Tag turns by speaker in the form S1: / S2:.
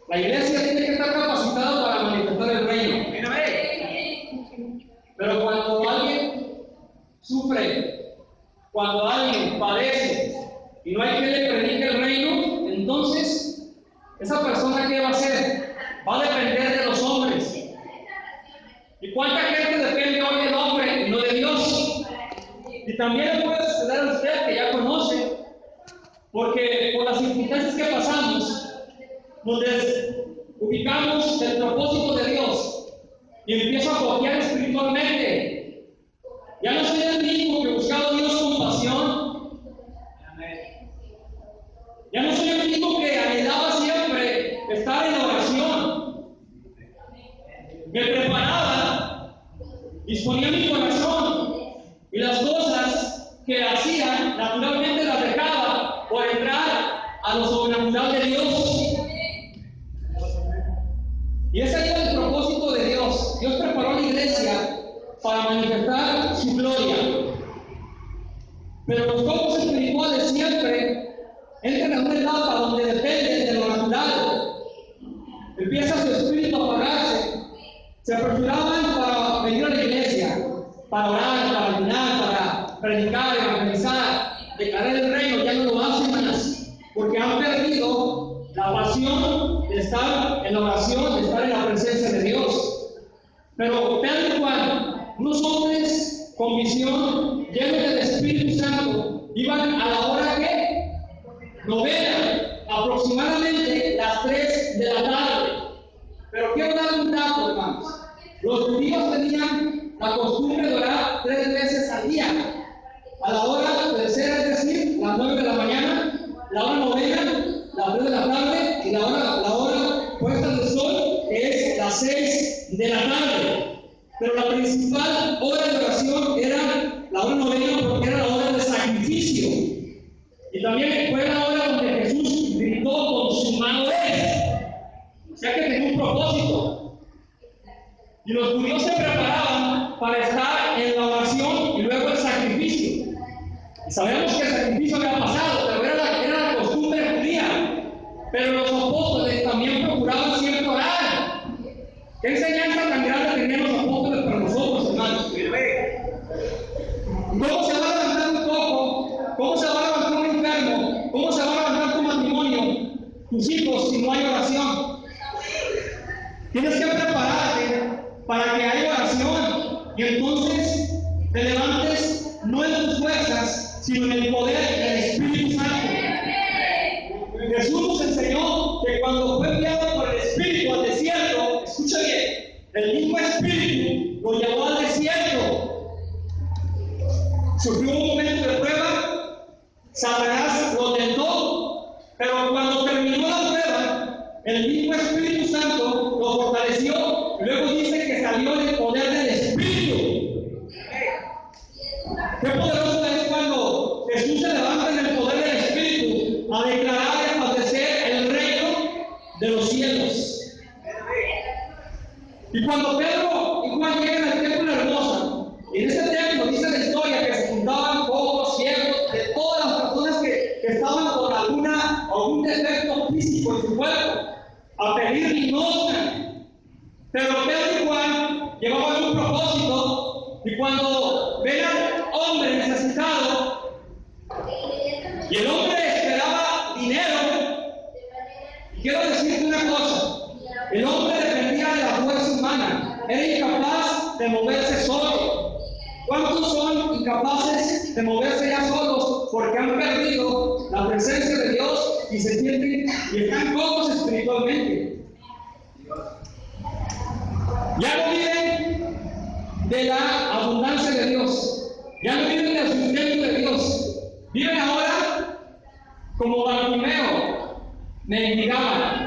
S1: La iglesia tiene que estar capacitada para manifestar el reino. Pero cuando alguien sufre, cuando alguien padece y no hay quien le predique el reino, entonces esa persona ¿qué va a hacer? Va a depender de los hombres. ¿Y cuánta gente depende hoy del hombre y no de Dios? Y también le puede suceder a usted que ya conoce, porque por las circunstancias que pasamos, nos desubicamos del propósito de Dios y empiezo a bloquear espiritualmente. Ya no soy el mismo que buscaba a Dios con pasión. Ya no soy el mismo que anhelaba siempre estar en la oración. Me preparaba, disponía mi corazón y las cosas que hacía naturalmente las dejaba por entrar a lo sobrenatural de Dios. Y ese es el propósito de Dios. Dios preparó la iglesia para manifestar su gloria. Pero los cuerpos espirituales siempre entran en una etapa donde dependen de lo natural. Empieza su espíritu a apagarse. Se apresuraban para venir a la iglesia, para orar, para ayunar, para predicar, evangelizar, declarar el reino. Ya no lo hacen más, porque han perdido la pasión de estar en la oración, de estar en la presencia de Dios. Pero Pedro y Juan, unos hombres con visión, llenos del Espíritu Santo, iban a la hora que novena, aproximadamente las 3 de la tarde. Pero quiero dar un dato, hermanos. Los judíos tenían la costumbre de orar 3 veces al día. A la hora tercera, es decir, las 9 de la mañana, la hora novena, las 3 de la tarde, y la hora puesta del sol, que es las 6 de la tarde. Pero la principal hora de oración era la hora novena, porque era la hora de sacrificio. Y también fue la hora donde Jesús gritó con su mano o sea que tenía un propósito. Y los judíos se preparaban para estar en la oración y luego el sacrificio. Y sabemos que el sacrificio había pasado, pero era la costumbre judía. Pero los apóstoles también procuraban siempre orar. ¿Qué enseñanza tan grande tenían los apóstoles para nosotros, hermanos? ¿Cómo se va a levantar un cojo? ¿Cómo se va a levantar un enfermo? ¿Cómo se va a levantar tu matrimonio, tus hijos, si no hay oración? Tienes que prepararte para que haya oración y entonces te levantes no en tus fuerzas, sino en el poder del Espíritu Santo. Jesús nos enseñó que cuando fue enviado por el Espíritu al desierto, escucha bien, el mismo Espíritu lo llevó al desierto. Sufrió un momento de prueba, Satanás lo tentó, pero cuando terminó la prueba, el mismo Espíritu Santo lo fortaleció. Luego dice que salió en el poder del Espíritu. Qué poderoso es cuando Jesús se levanta en el poder del Espíritu a declarar y a establecer el reino de los cielos. Y cuando Pedro y Juan llegan al templo hermoso, y en ese templo dice la historia que se juntaban cojos, ciegos, de todas las personas que estaban con algún defecto físico en su cuerpo, a pedir limosna. Pero Pedro y Juan llevaban un propósito, y cuando ven al hombre necesitado, y el hombre esperaba dinero, y quiero decirte una cosa, el hombre dependía de la fuerza humana, era incapaz de moverse solo. ¿Cuántos son incapaces de moverse ya solos porque han perdido la presencia de Dios y se sienten y están cojos espiritualmente? Ya no viven de la abundancia de Dios, ya no viven del sustento de Dios, viven ahora como Bartimeo, mendigaban.